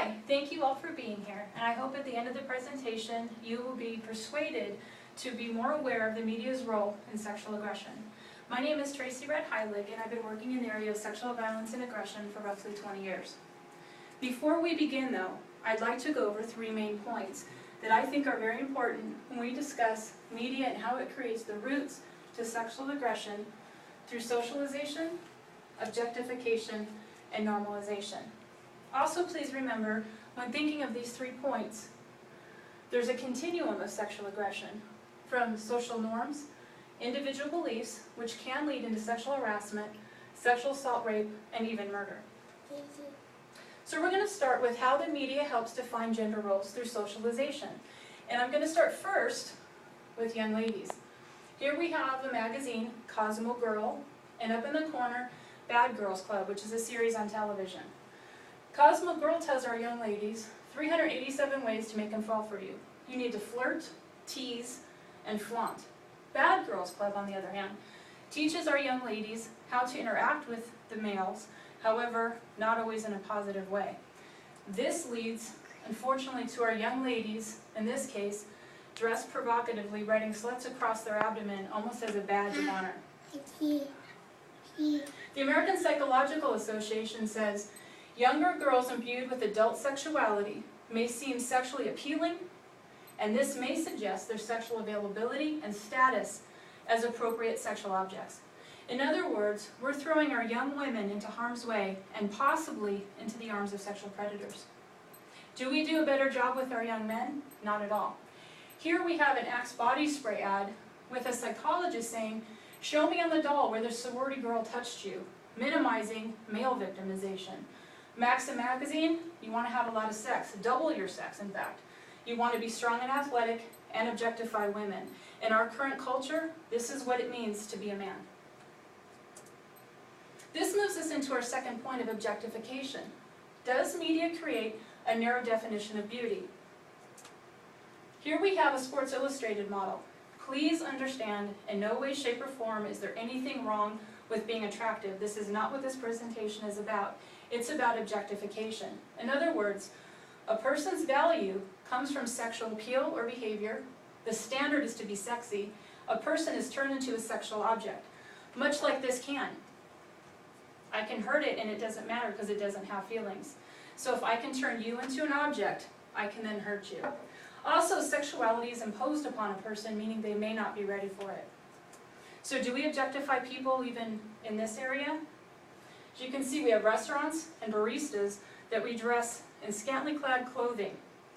Hi, thank you all for being here, and I hope at the end of the presentation you will be persuaded to be more aware of the media's role in sexual aggression. My name is Tracy Red Heilig, and I've been working in the area of sexual violence and aggression for roughly 20 years. Before we begin though, I'd like to go over 3 main points that I think are very important when we discuss media and how it creates the roots to sexual aggression through socialization, objectification, and normalization. Also, please remember, when thinking of these 3 points, there's a continuum of sexual aggression, from social norms, individual beliefs, which can lead into sexual harassment, sexual assault, rape, and even murder. So we're going to start with how the media helps define gender roles through socialization. And I'm going to start first with young ladies. Here we have a magazine, Cosmo Girl, and up in the corner, Bad Girls Club, which is a series on television. Cosmo Girl tells our young ladies 387 ways to make them fall for you. You need to flirt, tease, and flaunt. Bad Girls Club, on the other hand, teaches our young ladies how to interact with the males, however, not always in a positive way. This leads, unfortunately, to our young ladies, in this case, dressed provocatively, writing sluts across their abdomen almost as a badge of honor. The American Psychological Association says, younger girls imbued with adult sexuality may seem sexually appealing, and this may suggest their sexual availability and status as appropriate sexual objects. In other words, we're throwing our young women into harm's way and possibly into the arms of sexual predators. Do we do a better job with our young men? Not at all. Here we have an Axe body spray ad with a psychologist saying, show me on the doll where the sorority girl touched you, minimizing male victimization. Maxim magazine, you want to have a lot of sex, double your sex in fact. You want to be strong and athletic and objectify women. In our current culture, this is what it means to be a man. This moves us into our second point of objectification. Does media create a narrow definition of beauty? Here we have a Sports Illustrated model. Please understand, in no way, shape, or form is there anything wrong with being attractive. This is not what this presentation is about. It's about objectification. In other words, a person's value comes from sexual appeal or behavior. The standard is to be sexy. A person is turned into a sexual object, much like this can. I can hurt it and it doesn't matter because it doesn't have feelings. So if I can turn you into an object, I can then hurt you. Also, sexuality is imposed upon a person, meaning they may not be ready for it. So do we objectify people even in this area? As you can see, we have restaurants and baristas that we dress in scantily clad clothing.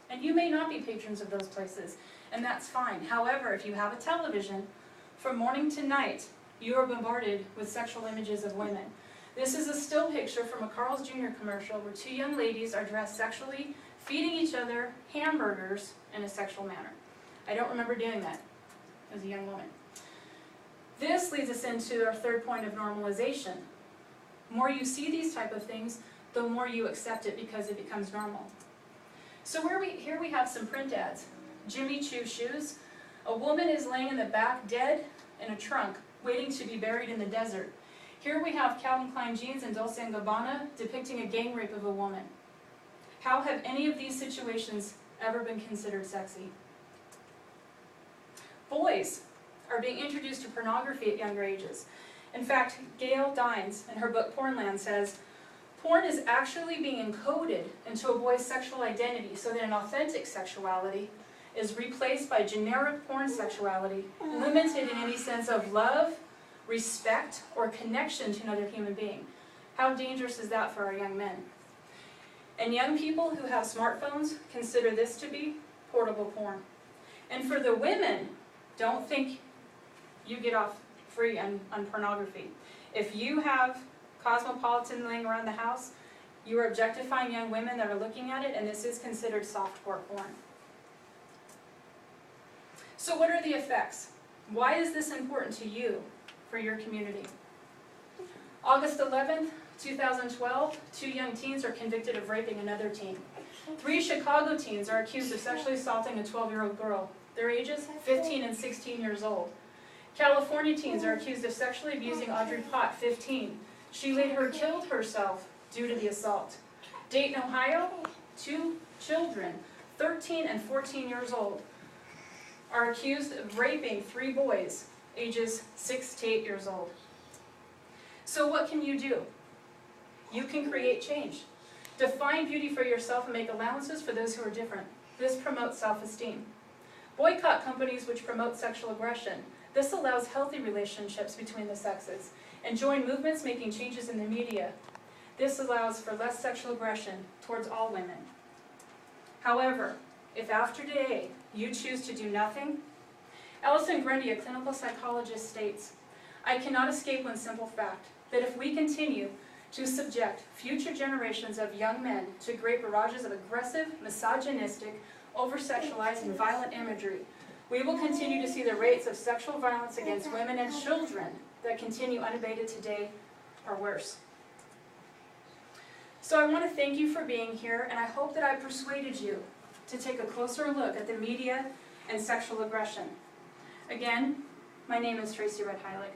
And you may not be patrons of those places, and that's fine. However, if you have a television, from morning to night, you are bombarded with sexual images of women. This is a still picture from a Carl's Jr. commercial where 2 young ladies are dressed sexually, feeding each other hamburgers in a sexual manner. I don't remember doing that as a young woman. This leads us into our third point of normalization. The more you see these type of things, the more you accept it because it becomes normal. So here we have some print ads. Jimmy Choo shoes. A woman is laying in the back dead in a trunk, waiting to be buried in the desert. Here we have Calvin Klein jeans and Dolce & Gabbana depicting a gang rape of a woman. How have any of these situations ever been considered sexy? Boys are being introduced to pornography at younger ages. In fact, Gail Dines, in her book Pornland, says, porn is actually being encoded into a boy's sexual identity so that an authentic sexuality is replaced by generic porn sexuality, limited in any sense of love, respect, or connection to another human being. How dangerous is that for our young men? And young people who have smartphones consider this to be portable porn. And for the women, don't think you get off free on pornography. If you have Cosmopolitan laying around the house, you are objectifying young women that are looking at it, and this is considered softcore porn. So what are the effects? Why is this important to you for your community? August 11th, 2012, 2 young teens are convicted of raping another teen. 3 Chicago teens are accused of sexually assaulting a 12-year-old girl. Their ages, 15 and 16 years old. California teens are accused of sexually abusing Audrey Pott, 15. She later killed herself due to the assault. Dayton, Ohio, two children, 13 and 14 years old, are accused of raping 3 boys, ages 6 to 8 years old. So what can you do? You can create change. Define beauty for yourself and make allowances for those who are different. This promotes self-esteem. Boycott companies which promote sexual aggression. This allows healthy relationships between the sexes. And join movements making changes in the media. This allows for less sexual aggression towards all women. However, if after today you choose to do nothing, Alison Grundy, a clinical psychologist, states, "I cannot escape one simple fact, that if we continue to subject future generations of young men to great barrages of aggressive, misogynistic, over-sexualized, and violent imagery, we will continue to see the rates of sexual violence against women and children that continue unabated today or worse." So I want to thank you for being here, and I hope that I persuaded you to take a closer look at the media and sexual aggression. Again, my name is Tracy Red Heilig.